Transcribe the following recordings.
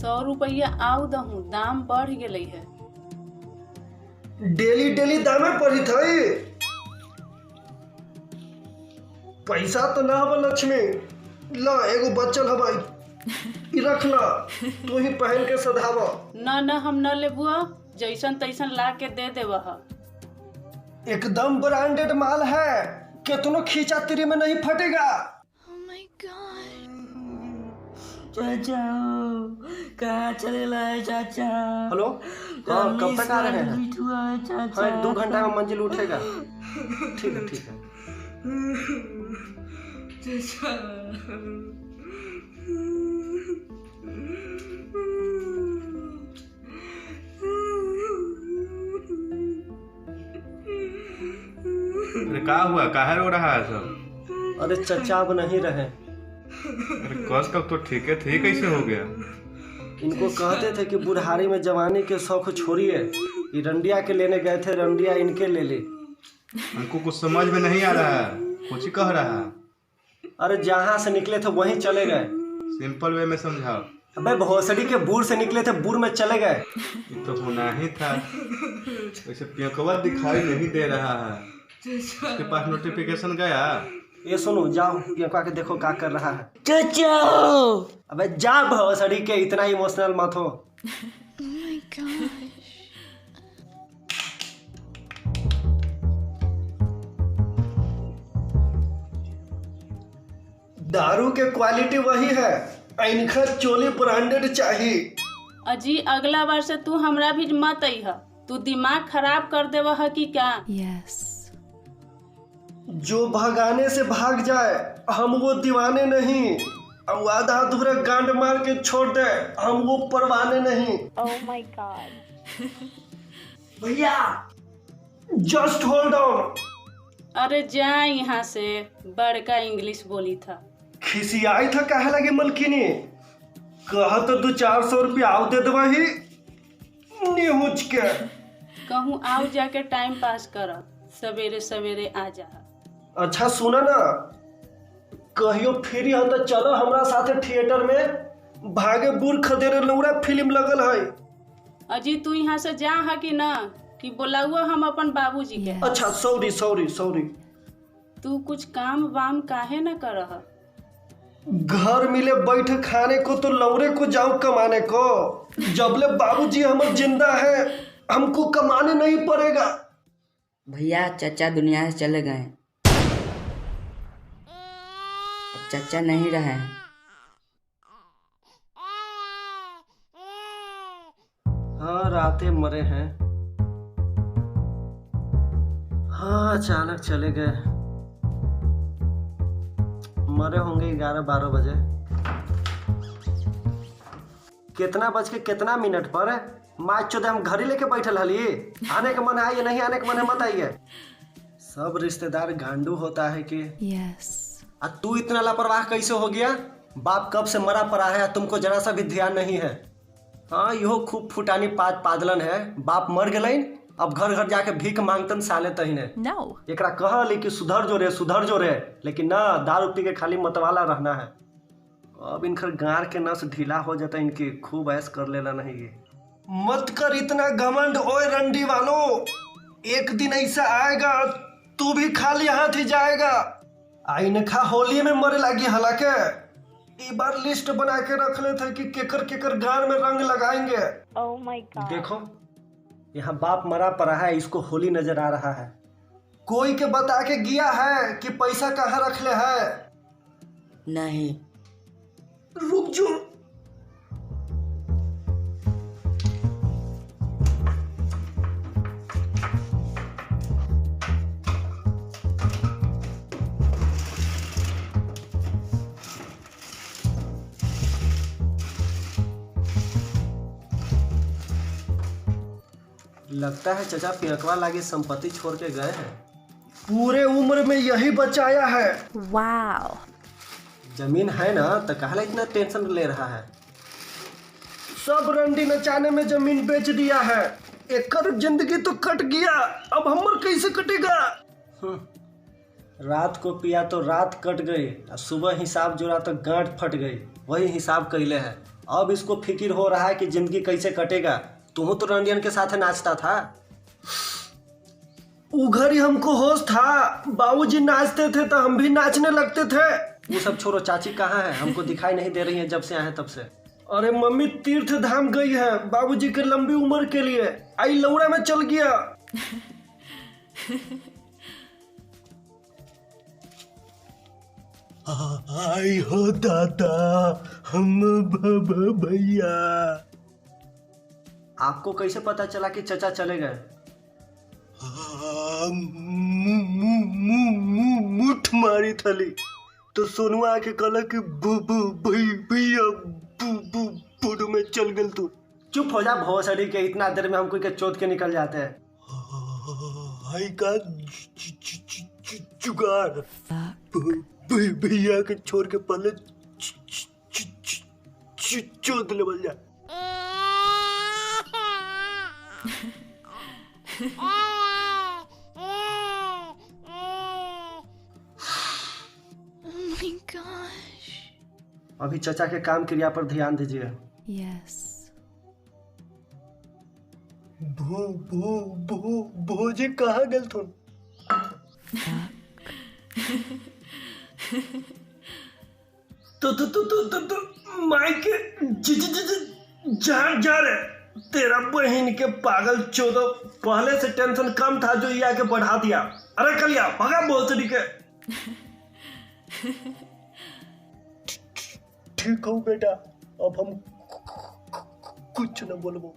100 रुपया आउ दहू, दाम बढ़ गई है। डेली डेली दामे पड़ी थई। पैसा तो ना हवा लक्ष्मी, ला एगो बच्चल हवाई ई रख ला, तू ही पहन के सधावा। न हम न लेबुआ, जैसन तैसन ला के दे देवह। एकदम ब्रांडेड माल है, कितनो खींचा तेरी में नहीं फटेगा। चाचा कहाँ चलेला है चाचा? हेलो, हाँ कब तक आ रहे हैं? चाचा हाँ 2 घंटा में मंजिल उठेगा। ठीक है ठीक है। अरे क्या हुआ, काहे रो रहा है सब? अरे चचा अब नहीं रहे। अरे कस कब तो ठीक है थे, कैसे हो गया? इनको कहते थे कि बुढ़ारी में जवानी के शौक छोड़िए, ये रंडिया के लेने गए थे, रंडिया इनके ले ली। हमको कुछ समझ में नहीं आ रहा है, कुछ कह रहा है। अरे जहाँ से निकले थे वहीं चले गए। सिंपल वे में समझाओ। अबे भोसड़ी के बूढ़ से निकले थे, बूढ़ में चले गए। ये तो होना ही था। वैसे पियकवा दिखाई नहीं दे रहा है, उसके पास नोटिफिकेशन गया? ये सुनो, जाओ पियकवा के देखो क्या कर रहा है। चाचा अबे जा भोसड़ी के, इतना इमोशनल मत हो। दारू के क्वालिटी वही है, इनका चोली ब्रांडेड चाहिए। अजी अगला बार से तू हमरा भी मत अइह, तू दिमाग खराब कर देवह कि क्या? जो भगाने से भाग जाए, हम वो दीवाने नहीं। अब आधा अधूरा गांड मार के छोड़ दे, हम वो परवाने नहीं। Oh my God. भैया जस्ट होल्ड ऑन। अरे जा यहाँ से, बड़का इंग्लिश बोली था। खिसियाई था कहे लगे मलकिनी, कहा तो 200-400 रुपया आओ दे दवाही निहुच के। कहूँ आओ जाके टाइम पास कर, सवेरे सवेरे आ जा। अच्छा सुना ना, कहियो फ्री हो तो चलो हमरा साथे थिएटर में, भागे बुर खदेरे लौड़ा फिल्म लगल है। अजी तू यहाँ से जा है कि ना, कि बोलाऊआ हम अपन बाबूजी के? अच्छा सॉरी सॉरी सॉरी। तू कुछ काम वाम काहे न करह? घर मिले बैठे खाने को तो लौड़े को जाओ कमाने को। जबले बाबूजी हम जिंदा है, हमको कमाने नहीं पड़ेगा। भैया चाचा दुनिया से चले गए, चाचा नहीं रहे। हाँ रातें मरे हैं। हाँ अचानक चले गए, मरे होंगे 11-12 बजे। कितना बज के कितना मिनट पर है? माँ चौदह हम घर ही लेके बैठल हली। आने का मन है या नहीं आने का मन है मत आइए। सब रिश्तेदार गांडू होता है कि आ तू इतना लापरवाह कैसे हो गया? बाप कब से मरा पड़ा है, तुमको जरा सा भी ध्यान नहीं है। हाँ यो खूब फुटानी पादलन है, बाप मर गए, अब घर घर जाके भीख मांगतन साले तहीने। एकरा कहली कि सुधर जो रे, लेकिन ना, दारू पी के खाली मतवाला रहना है। अब इनकर गार के नस ढीला हो जाता, इनकी खूब ऐश कर लेना नहीं। ये मत कर इतना घमंड ओए रंडी वालों, एक दिन ऐसा आएगा तू भी खाली हाथ ही जाएगा। आईने खा होली में मरे लगी, हालांकि एक बार लिस्ट बना के रख ले थे कि केकर गार में रंग लगाएंगे। Oh my God. देखो यहाँ बाप मरा पड़ा है, इसको होली नजर आ रहा है। कोई के बता के गया है कि पैसा कहाँ रख ले है? नहीं। रुक जो। लगता है चचा पियकवा लागे संपत्ति छोड़ के गए हैं। पूरे उम्र में यही बचाया है। Wow. जमीन है ना तो कहला इतना टेंशन ले रहा है। सब रंडी नचाने में जमीन बेच दिया है, एकर जिंदगी तो कट गया, अब हमर कैसे कटेगा? रात को पिया तो रात कट गई, सुबह हिसाब जोड़ा तो गांठ फट गई। वही हिसाब कैले है, अब इसको फिक्र हो रहा है कि जिंदगी कैसे कटेगा। तुम तो रंडियन के साथ नाचता था। उधर ही हमको होश था, बाबूजी नाचते थे तो हम भी नाचने लगते थे। वो सब छोड़ो, चाची कहाँ है? हमको दिखाई नहीं दे रही है जब से आए तब से। अरे मम्मी तीर्थ धाम गई है बाबूजी के लंबी उम्र के लिए। आई लौड़ा में चल गया। आई हो दादा, हम भैया। आपको कैसे पता चला कि चचा चले गए? मुठ मारी थली तो सोनुआ आके कहला कि भैया बूढ़ू में चल गल तू। चुप हो जा भोसड़ी के, इतना देर में हमको के चोट के निकल जाते हैं। हाय का जुगाड़ भैया के छोड़ के पहले चोट लेवल जा। अभी चचा के काम क्रिया पर ध्यान दीजिए। Yes. भोजी कहाँ गल तुम? तो मायके जा रहे। तेरा बहन के पागल चोदो, पहले से टेंशन कम था जो ये आके बढ़ा दिया। अरे कलिया भगा बोलते के। ठीक हो बेटा, अब हम कुछ न बोलबो।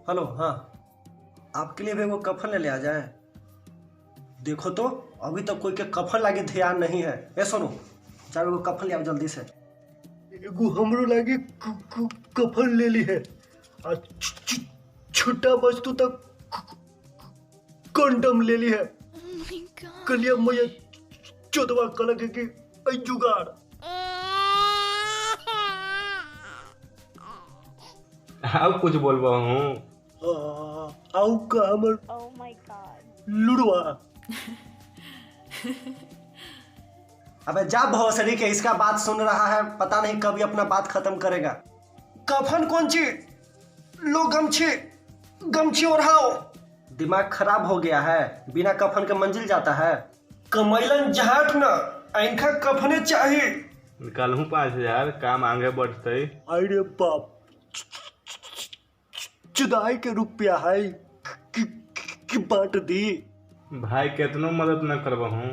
हेलो, हाँ आपके लिए भी वो कफन ले आ जाए। देखो तो अभी तक कोई के कफन लागे ध्यान नहीं है। ए सुनो, चारों को कफन ले आओ जल्दी से। एगो हमरो लागे कफन ले ली है। छोटा वस्तु तक कंडम ले ली है। कलिया मुझे चौदवा कलक की जुगाड़। अब कुछ बोलबा हूँ। आउ का हमर Oh my god. लुड़वा। अबे जा भोसड़ी के, इसका बात सुन रहा है, पता नहीं कभी अपना बात खत्म करेगा। कफन कौन ची? लो गमछी ओढ़ाओ। दिमाग खराब हो गया है, बिना कफन के मंजिल जाता है। कमैलन जहाट न आंखा कफने चाहिए। निकालू 5,000, काम आगे बढ़ते। अरे बाप, चुदाई के रुपया है कि बांट दी। भाई कितनो मदद न करबा हूँ।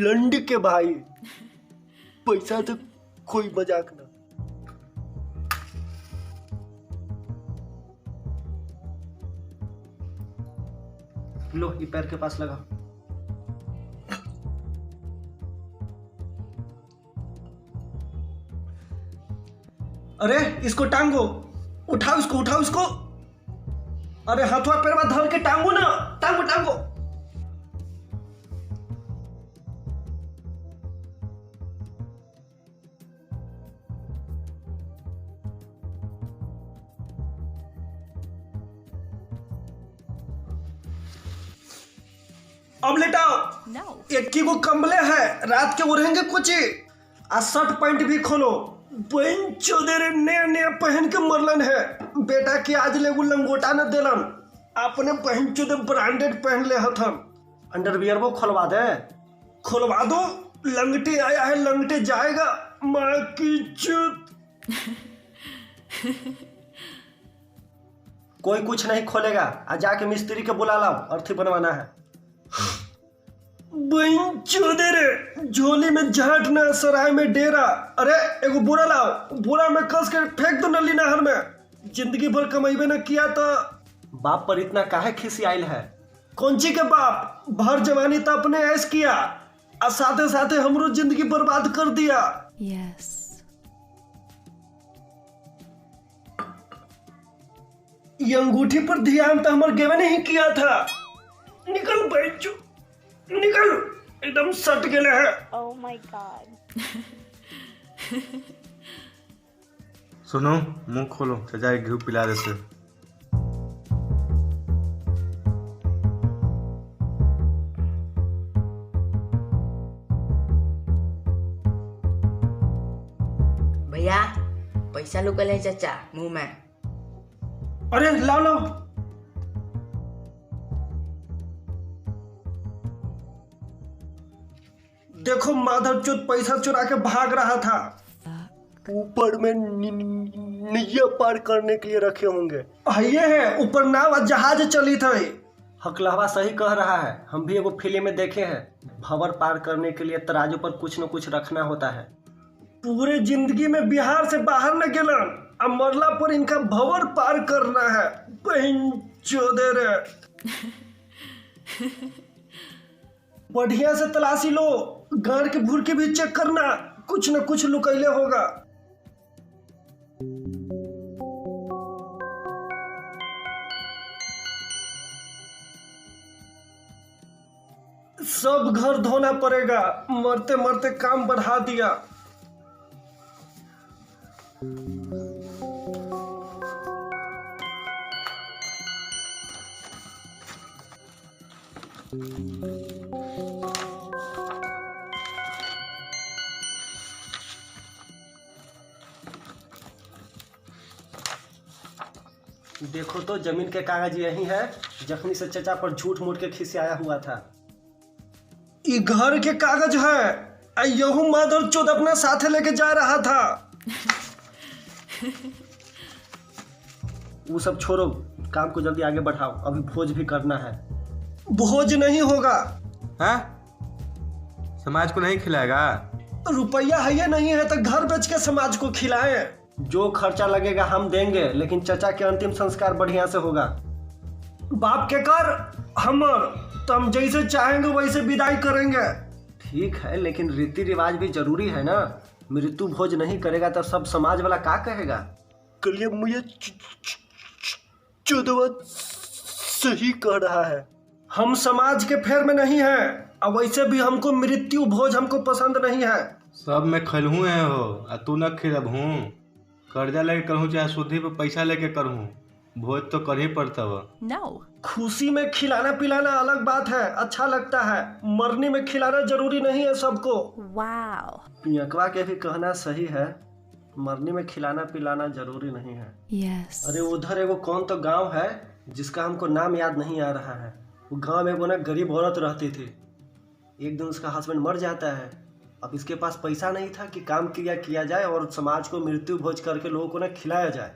लंड के भाई, पैसा तो कोई मजाक ना। लो ये पैर के पास लगा। अरे इसको टांगो, उठाओ इसको। अरे हाथवा पैरवा धर के टांगो ना, टांगो। अब लेटाओ। No. एक की वो कम्बले है, रात के ओढ़ेंगे कुछ। आ शर्ट पैंट भी खोलो। चौधरी नया पहन के मरलन है। बेटा की आज ले लंगोटा न देलन, अपने बहन चौधरी ब्रांडेड पहन ले हथन। अंडरवियर वो खोलवा दो। लंगटे आया है, लंगटे जाएगा। माँ की चुत। कोई कुछ नहीं खोलेगा। आज जाके मिस्त्री के बुला लाओ, अर्थी बनवाना है। चौधरी झोली में झाट ना, सराय में डेरा। अरे एगो बोरा लाओ, बोरा में कस के फेंक दो नली नहर में। जिंदगी भर कमाइबे न किया तो बाप पर इतना काहे खिसियाइल है? कौनची के बाप, भर जवानी तो अपने ऐश किया और साथे साथे हमरो जिंदगी बर्बाद कर दिया। Yes. ये अंगूठी पर ध्यान तो हमारे गेवे नहीं किया था। निकल बैठ, निकल, एकदम सट गेले है। Oh my god. सुनो, मुंह खोलो, चचा के घी पिला देते। पैसा लुकल है चाचा मुंह में। अरे लाओ लाओ। देखो माधवचोद पैसा चुरा के भाग रहा था। ऊपर में नैया पार करने के लिए रखे होंगे। ये है ऊपर नाव जहाज चली थी। हकलहवा सही कह रहा है, हम भी एगो फिल्म में देखे हैं। भंवर पार करने के लिए तराजू पर कुछ न कुछ रखना होता है। पूरे जिंदगी में बिहार से बाहर न गेलन, अब मरला पर इनका भंवर पार करना है। बहन चोदे रे। बढ़िया से तलाशी लो, गाड़ के भूर के भी चेक करना, कुछ न कुछ लुकैले होगा। सब घर धोना पड़ेगा, मरते मरते काम बढ़ा दिया। देखो तो जमीन के कागज यही है, जखनी से चचा पर झूठ मूठ के खिसियाया हुआ था। ये घर के कागज है। यहू माधर चोद अपना साथे लेके जा रहा था। वो सब छोड़ो, काम को जल्दी आगे बढ़ाओ, अभी भोज भी करना है। भोज नहीं होगा। हाँ? समाज को नहीं खिलाएगा? रुपया है या नहीं है तो घर बेच के समाज को खिलाएं। जो खर्चा लगेगा हम देंगे, लेकिन चचा के अंतिम संस्कार बढ़िया से होगा। बाप के कर हमर, तो हम जैसे चाहेंगे वैसे विदाई करेंगे। ठीक है, लेकिन रीति रिवाज भी जरूरी है ना। मृत्यु भोज नहीं करेगा तो सब समाज वाला क्या कहेगा। कलिए मुझे चोदवा सही कह रहा है। हम समाज के फेर में नहीं है, और वैसे भी हमको मृत्यु भोज हमको पसंद नहीं है। सब में खलहू है हो, आ तू न खिलबहू। कर्जा लेके करहूँ चाहे शुद्धि पे पैसा लेके करहूँ, भोज तो कर ही पड़ता हो। खुशी में खिलाना पिलाना अलग बात है, अच्छा लगता है। मरनी में खिलाना जरूरी नहीं है सबको। पियकवा के भी कहना सही है, मरनी में खिलाना पिलाना जरूरी नहीं है। अरे उधर एगो कौन तो गांव है जिसका हमको नाम याद नहीं आ रहा है। वो गांव में एगो ना गरीब औरत रहती थी। एक दिन उसका हस्बैंड मर जाता है। अब इसके पास पैसा नहीं था कि काम किया जाए और समाज को मृत्यु भोज करके लोगों को ना खिलाया जाए।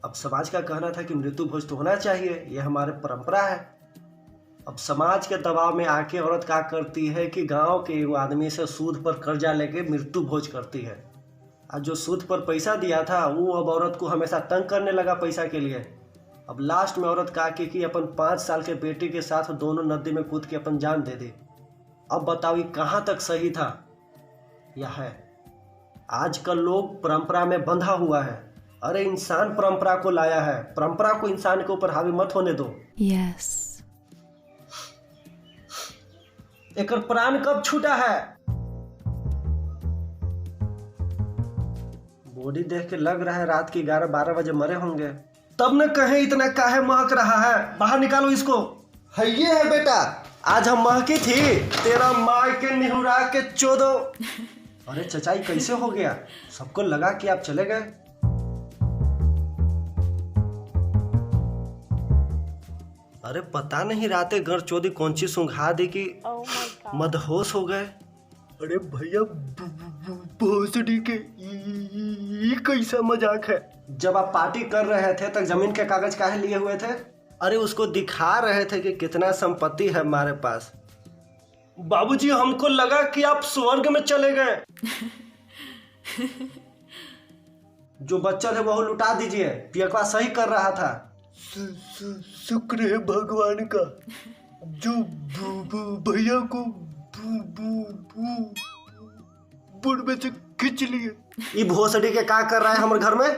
अब समाज का कहना था कि मृत्यु भोज तो होना चाहिए, ये हमारे परंपरा है। अब समाज के दबाव में आके औरत क्या करती है कि गांव के एगो आदमी से सूद पर कर्जा लेके मृत्यु भोज करती है। और जो सूद पर पैसा दिया था वो अब औरत को हमेशा तंग करने लगा पैसा के लिए। अब लास्ट में औरत क्या की कि अपन 5 साल के बेटी के साथ दोनों नदी में कूद के अपन जान दे दी। अब बताओ ये कहाँ तक सही था या है। आजकल लोग परंपरा में बंधा हुआ है। अरे इंसान परंपरा को लाया है, परंपरा को इंसान के ऊपर हावी मत होने दो। एकर प्राण कब छूटा है। बॉडी देख के लग रहा है रात के 11-12 बजे मरे होंगे। तब न कहे इतना काहे महक रहा है, बाहर निकालो इसको। है ये है बेटा, आज हम महकी थी तेरा माँ के निहुरा के चोदो। अरे चचाई कैसे हो गया, सबको लगा कि आप चले गए। अरे पता नहीं रातें घर चोदी कौन सी सुंघा दी कि मदहोश हो गए। अरे भैया भोसड़ी के ये कैसा मजाक है। जब आप पार्टी कर रहे थे तब जमीन के कागज काहे लिए हुए थे। अरे उसको दिखा रहे थे कि कितना संपत्ति है हमारे पास। बाबूजी हमको लगा कि आप स्वर्ग में चले गए। जो बच्चा थे वो लुटा दीजिए, पियकवा सही कर रहा था। शुक्र है भगवान का जो भैया को बुढ़ में से खींच लिए। ये भोसड़ी के क्या कर रहा है हमारे घर में।